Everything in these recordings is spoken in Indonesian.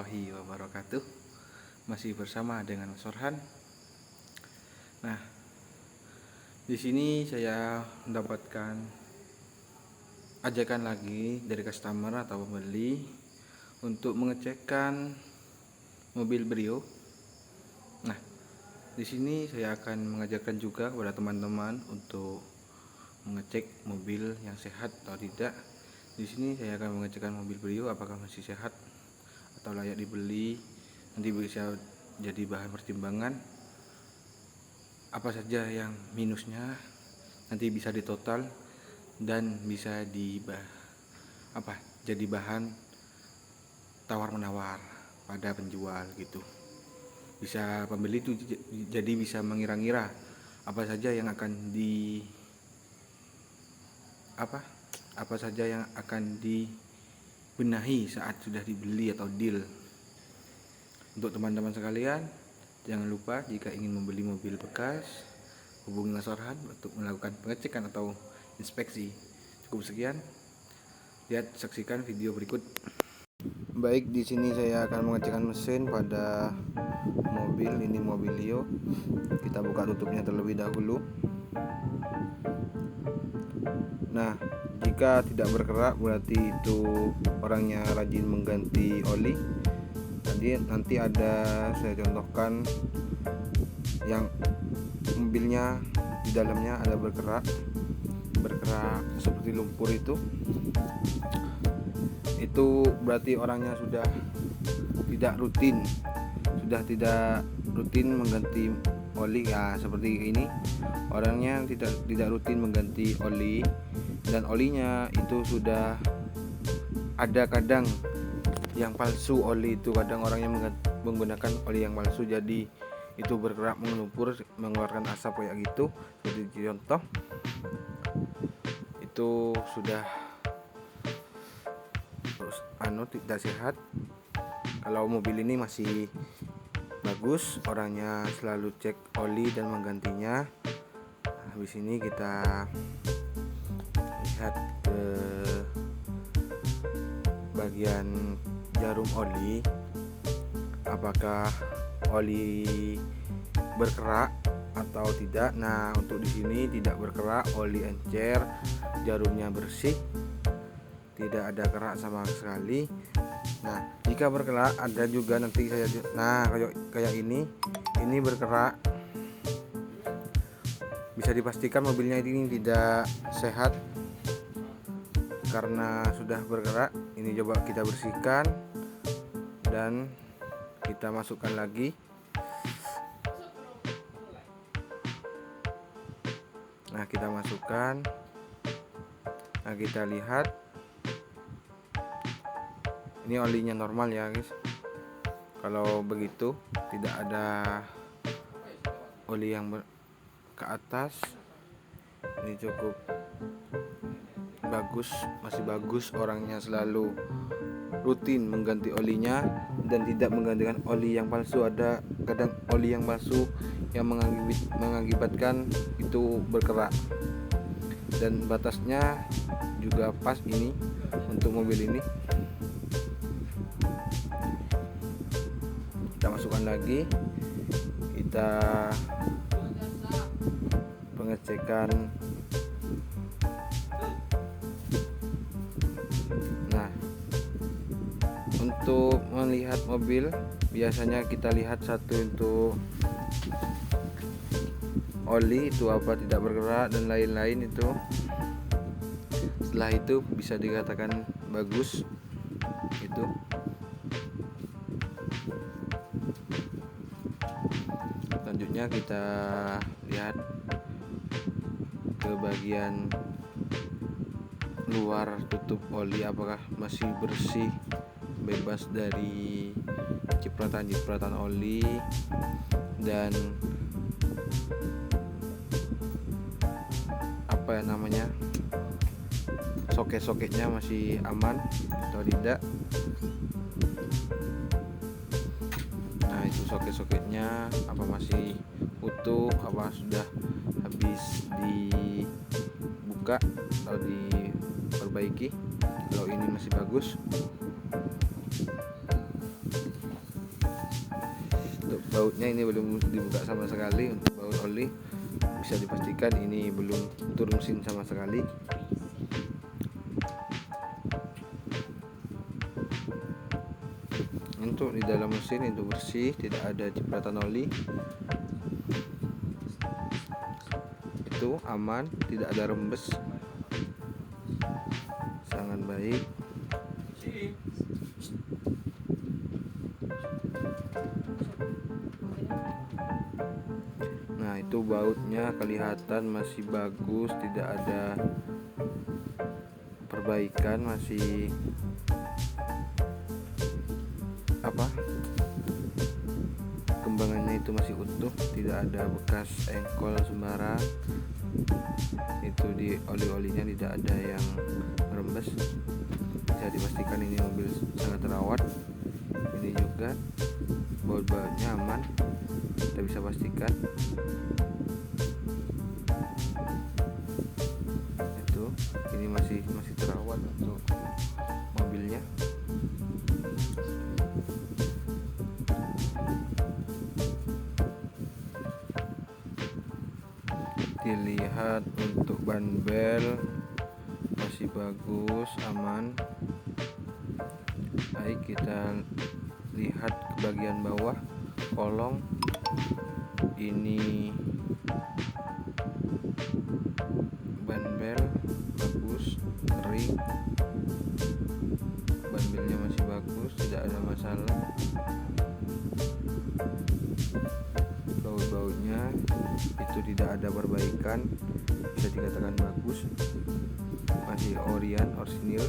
warahmatullahi wabarakatuh. Masih bersama dengan Mas Orhan. Nah, di sini saya mendapatkan ajakan lagi dari customer atau pembeli untuk mengecekkan mobil Brio. Nah, di sini saya akan mengajarkan juga kepada teman-teman untuk mengecek mobil yang sehat atau tidak. Di sini saya akan mengecekkan mobil Brio apakah masih sehat atau layak dibeli. Nanti bisa jadi bahan pertimbangan apa saja yang minusnya, nanti bisa ditotal dan bisa jadi bahan tawar menawar pada penjual gitu. Bisa pembeli itu jadi bisa mengira-ngira apa saja yang akan dibenahi saat sudah dibeli atau deal. Untuk teman-teman sekalian, jangan lupa jika ingin membeli mobil bekas, hubungi Mas Orhan untuk melakukan pengecekan atau inspeksi. Cukup sekian. Saksikan video berikut. Baik, di sini saya akan mengecekkan mesin pada mobil ini, mobil Leo. Kita buka tutupnya terlebih dahulu. Nah, jika tidak bergerak berarti itu orangnya rajin mengganti oli. Nanti ada saya contohkan yang mobilnya di dalamnya ada bergerak seperti lumpur, itu berarti orangnya sudah tidak rutin mengganti oli. Ya, seperti ini orangnya tidak rutin mengganti oli, dan olinya itu sudah ada kadang yang palsu oli itu, kadang orangnya menggunakan oli yang palsu, jadi itu bergerak melumpur mengeluarkan asap kayak gitu. Seperti contoh itu sudah tidak sehat. Kalau mobil ini masih bagus, orangnya selalu cek oli dan menggantinya. Habis ini kita lihat ke bagian jarum oli, apakah oli berkerak atau tidak. Nah, untuk di sini tidak berkerak, oli encer, jarumnya bersih, tidak ada kerak sama sekali. Nah, jika berkerak ada juga nanti kayak ini berkerak, bisa dipastikan mobilnya ini tidak sehat karena sudah bergerak. Ini coba kita bersihkan dan kita masukkan lagi. Nah, kita masukkan. Nah, kita lihat ini olinya normal ya guys. Kalau begitu tidak ada oli yang ke atas, ini cukup bagus, masih bagus. Orangnya selalu rutin mengganti olinya dan tidak menggantikan oli yang palsu. Ada kadang oli yang palsu yang mengakibatkan itu berkerak, dan batasnya juga pas ini untuk mobil ini. Kita masukkan lagi, kita pengecekan. Nah, untuk melihat mobil biasanya kita lihat satu untuk oli itu apa tidak bergerak dan lain-lain itu. Setelah itu bisa dikatakan bagus itu. Selanjutnya kita lihat ke bagian luar tutup oli, apakah masih bersih, bebas dari cipratan oli, dan soket-soketnya masih aman atau tidak. Nah, itu soket-soketnya apa masih utuh, apa sudah habis dibuka atau diperbaiki. Kalau ini masih bagus. untuk bautnya ini belum dibuka sama sekali. Untuk baut oli bisa dipastikan ini belum turun mesin sama sekali. Untuk di dalam mesin itu bersih, tidak ada cipratan oli, itu aman, tidak ada rembes, sangat baik. Nah, itu bautnya kelihatan masih bagus, tidak ada perbaikan, masih kembangannya itu masih utuh, tidak ada bekas engkol sembarang. Itu di oli-olinya tidak ada yang merembes, bisa dipastikan ini mobil sangat terawat. Ini juga baut-bautnya aman, kita bisa pastikan. Itu ini masih terawat untuk mobilnya. Dilihat untuk ban bel masih bagus, aman. Baik, kita lihat ke bagian bawah kolong. Ini ban bel bagus, kering, ban belnya masih bagus, tidak ada masalah. Baut-bautnya itu tidak ada perbaikan, bisa dikatakan bagus, masih orisinil.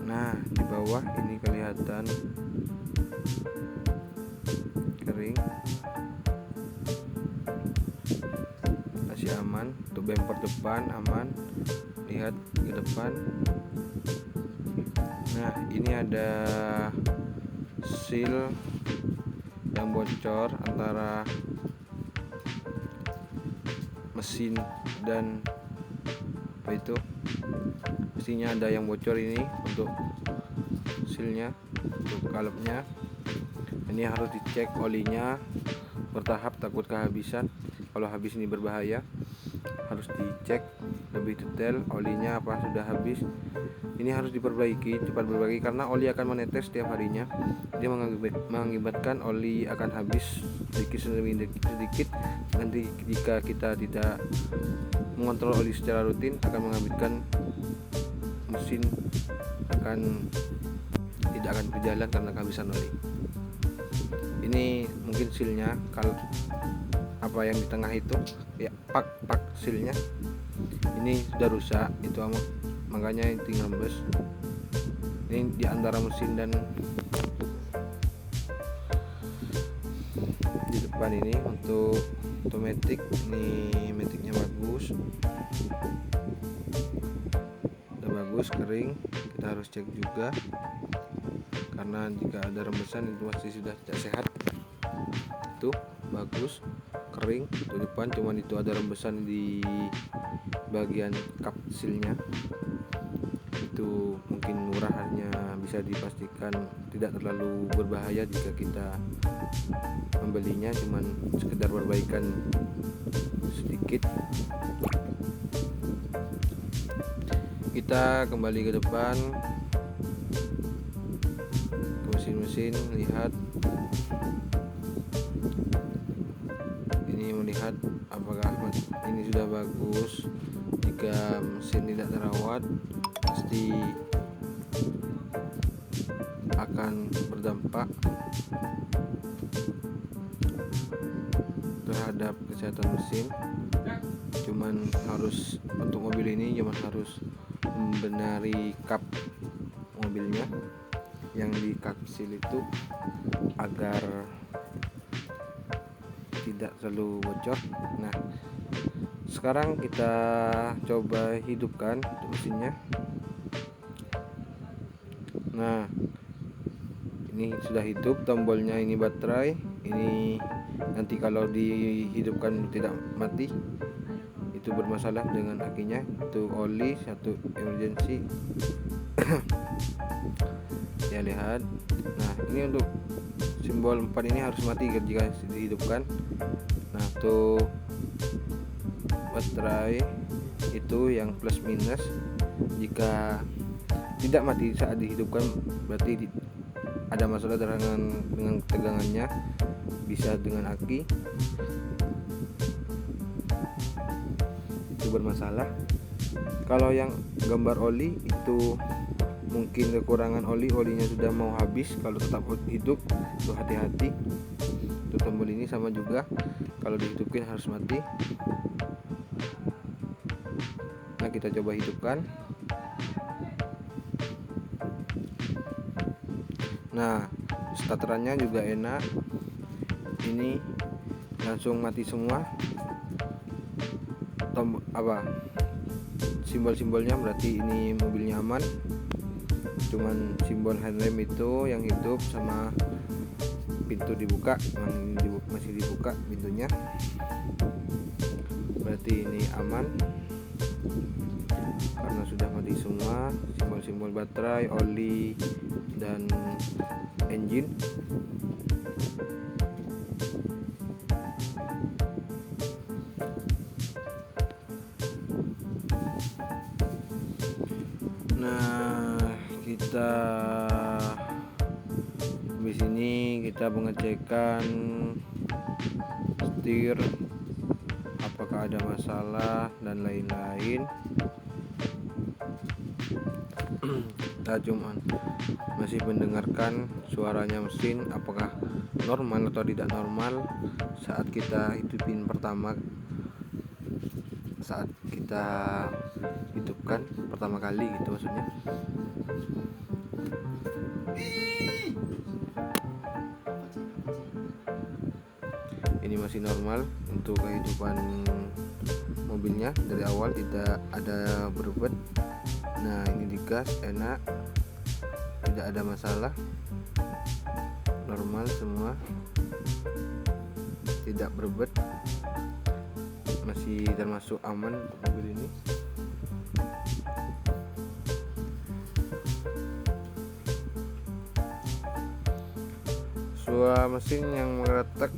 Nah, di bawah ini kelihatan kering, masih aman. Untuk bumper depan aman, lihat ke depan. Nah, ini ada seal yang bocor antara mesin dan mesinnya, ada yang bocor ini untuk sealnya, untuk kalapnya. Ini harus dicek olinya bertahap, takut kehabisan. Kalau habis ini berbahaya, harus dicek lebih detail olinya apa sudah habis. Ini harus diperbaiki, cepat perbaiki, karena oli akan menetes setiap harinya. Dia mengakibatkan oli akan habis sedikit demi sedikit. Nanti jika kita tidak mengontrol oli secara rutin, akan mengakibatkan mesin tidak akan berjalan karena kehabisan oli. Ini mungkin sealnya, kalau apa yang di tengah itu ya pak sealnya ini sudah rusak, itu makanya tinggal rembes. Ini di antara mesin dan di depan ini. Untuk otomatis ini maticnya bagus, udah bagus, kering. Kita harus cek juga, karena jika ada rembesan itu masih sudah tidak sehat. Itu bagus, kering. Untuk depan cuman itu ada rembesan di bagian kap sealnya. Itu mungkin murah, hanya bisa dipastikan tidak terlalu berbahaya jika kita membelinya, cuman sekedar perbaikan sedikit. Kita kembali ke depan ke mesin-mesin, lihat ini, melihat apakah ini sudah bagus. Jika mesin tidak terawat, pasti akan berdampak terhadap kesehatan mesin. Cuman harus, untuk mobil ini cuman harus membenahi kap mobilnya yang di kap seal itu, agar tidak terlalu bocor. Nah, sekarang kita coba hidupkan untuk mesinnya. Nah, ini sudah hidup, tombolnya ini baterai. Ini nanti kalau dihidupkan tidak mati, itu bermasalah dengan akinya. Itu oli, satu emergency. Ya lihat. Nah ini untuk simbol 4 ini harus mati jika dihidupkan. Nah untuk baterai itu yang plus minus, jika tidak mati saat dihidupkan berarti ada masalah dengan tegangannya, bisa dengan aki itu bermasalah. Kalau yang gambar oli itu mungkin kekurangan olinya sudah mau habis. Kalau tetap hidup itu hati-hati. Untuk tombol ini sama juga, kalau dihidupkan harus mati. Nah kita coba hidupkan. Nah starterannya juga enak, ini langsung mati semua. Simbol-simbolnya berarti ini mobilnya aman. Cuman simbol handrem itu yang hidup sama pintu dibuka, masih dibuka pintunya, berarti ini aman karena sudah mati semua simbol-simbol baterai, oli, dan engine. Nah kita di sini kita pengecekan setir apakah ada masalah dan lain-lain. Kita cuma masih mendengarkan suaranya mesin apakah normal atau tidak normal saat kita hidupin saat kita hidupkan pertama kali gitu maksudnya. Ini masih normal untuk kehidupan mobilnya, dari awal tidak ada berbet. Nah ini digas enak, tidak ada masalah, normal semua, tidak berbet, masih termasuk aman mobil ini. Suara mesin yang menggeretak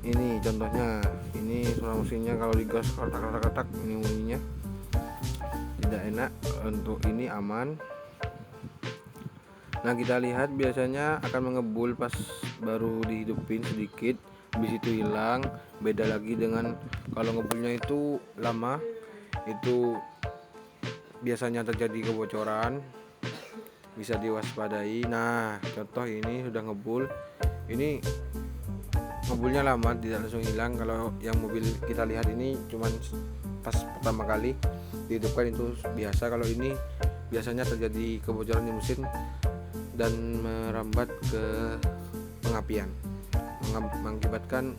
ini contohnya, ini suara mesinnya kalau digas katak-katak ini bunyinya tidak enak. Untuk ini aman. Nah kita lihat biasanya akan mengebul pas baru dihidupin sedikit, habis itu hilang. Beda lagi dengan kalau ngebulnya itu lama, itu biasanya terjadi kebocoran, bisa diwaspadai. Nah contoh ini sudah ngebul, ini ngebulnya lama tidak langsung hilang. Kalau yang mobil kita lihat ini cuman pas pertama kali dihidupkan itu biasa. Kalau ini biasanya terjadi kebocoran di mesin dan merambat ke pengapian, mengakibatkan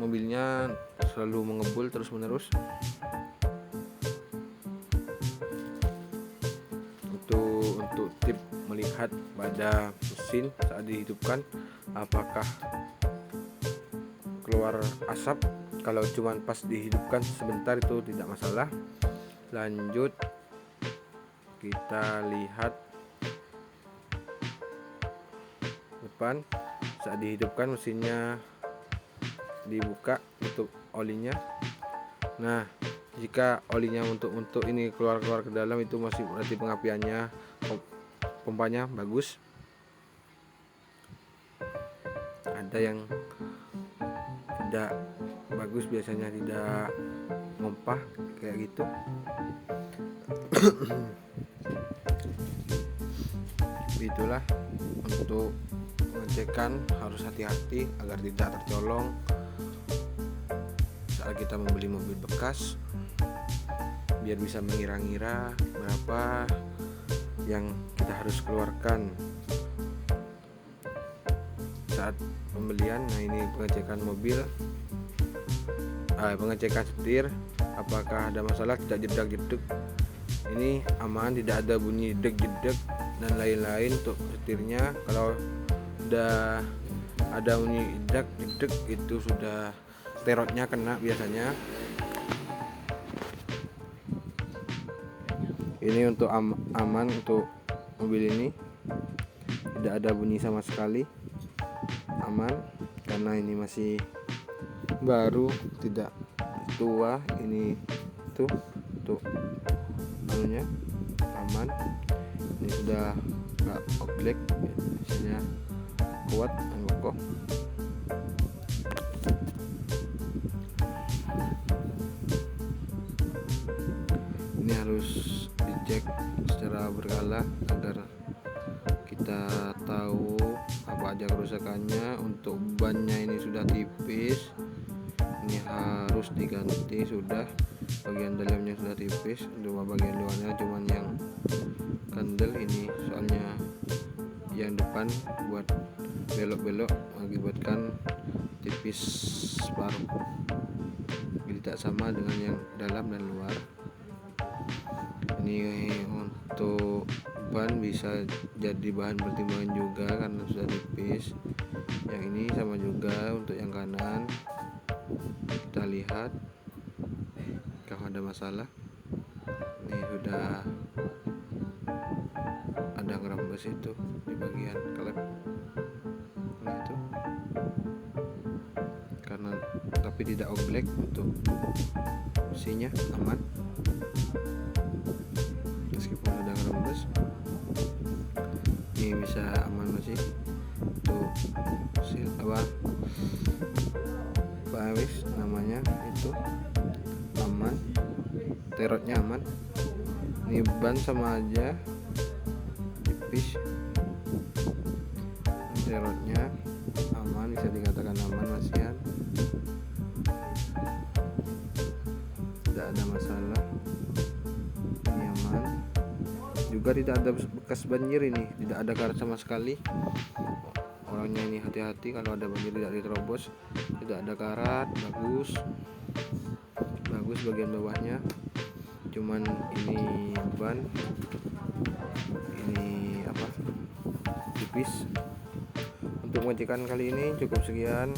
mobilnya selalu mengebul terus menerus. Untuk tip melihat pada mesin saat dihidupkan apakah keluar asap, kalau cuman pas dihidupkan sebentar itu tidak masalah. Lanjut kita lihat depan, saat dihidupkan mesinnya dibuka untuk olinya. Nah jika olinya untuk ini keluar ke dalam, itu masih berarti pengapiannya, pompanya bagus. Ada yang tidak bagus, biasanya tidak mompah kayak gitu. Itulah untuk pengecekan, harus hati-hati agar tidak tercolong saat kita membeli mobil bekas, biar bisa mengira-ngira berapa yang kita harus keluarkan saat pembelian. Nah ini pengecekan mobil, pengecekan setir apakah ada masalah, tidak jedak-jeduk, ini aman, tidak ada bunyi jedek-jedek dan lain-lain. Untuk setirnya kalau udah ada bunyi jedak-jeduk itu sudah terotnya kena biasanya. Ini untuk aman untuk mobil ini, tidak ada bunyi sama sekali, aman karena ini masih baru, tidak tua. Ini tuh untuk anunya aman, ini sudah nggak oblek, hasilnya kuat dan kokoh. Ini harus dicek secara berkala agar kita tahu apa aja kerusakannya. Untuk bannya ini sudah tipis, ini harus diganti. Sudah bagian dalamnya sudah tipis, cuma bagian luarnya cuman yang kandel ini, soalnya yang depan buat belok-belok mengakibatkan tipis separuh, jadi tak sama dengan yang dalam dan luar. Ini untuk ban bisa jadi bahan pertimbangan juga karena sudah tipis. Yang ini sama juga untuk yang kanan, kita lihat kalau ada masalah. Ini sudah ada ngerembes itu di bagian klep, nah itu karena tapi tidak oblek. Untuk mesinnya aman meskipun ada ngerembes, ini bisa aman masih. Untuk Bawis namanya itu aman, terotnya aman. Ini ban sama aja tipis, terotnya aman, bisa dikatakan aman masihan, tidak ada masalah, ini aman juga. Tidak ada bekas banjir, ini tidak ada karat sama sekali. Orangnya ini hati-hati kalau ada banjir tidak diterobos, tidak ada karat, bagus bagian bawahnya. Cuman ini ban ini tipis. Untuk pengecekan kali ini cukup sekian.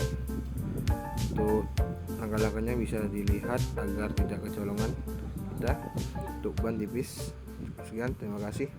Untuk langkah-langkahnya bisa dilihat agar tidak kecolongan. Untuk ban tipis. Cukup sekian, terima kasih.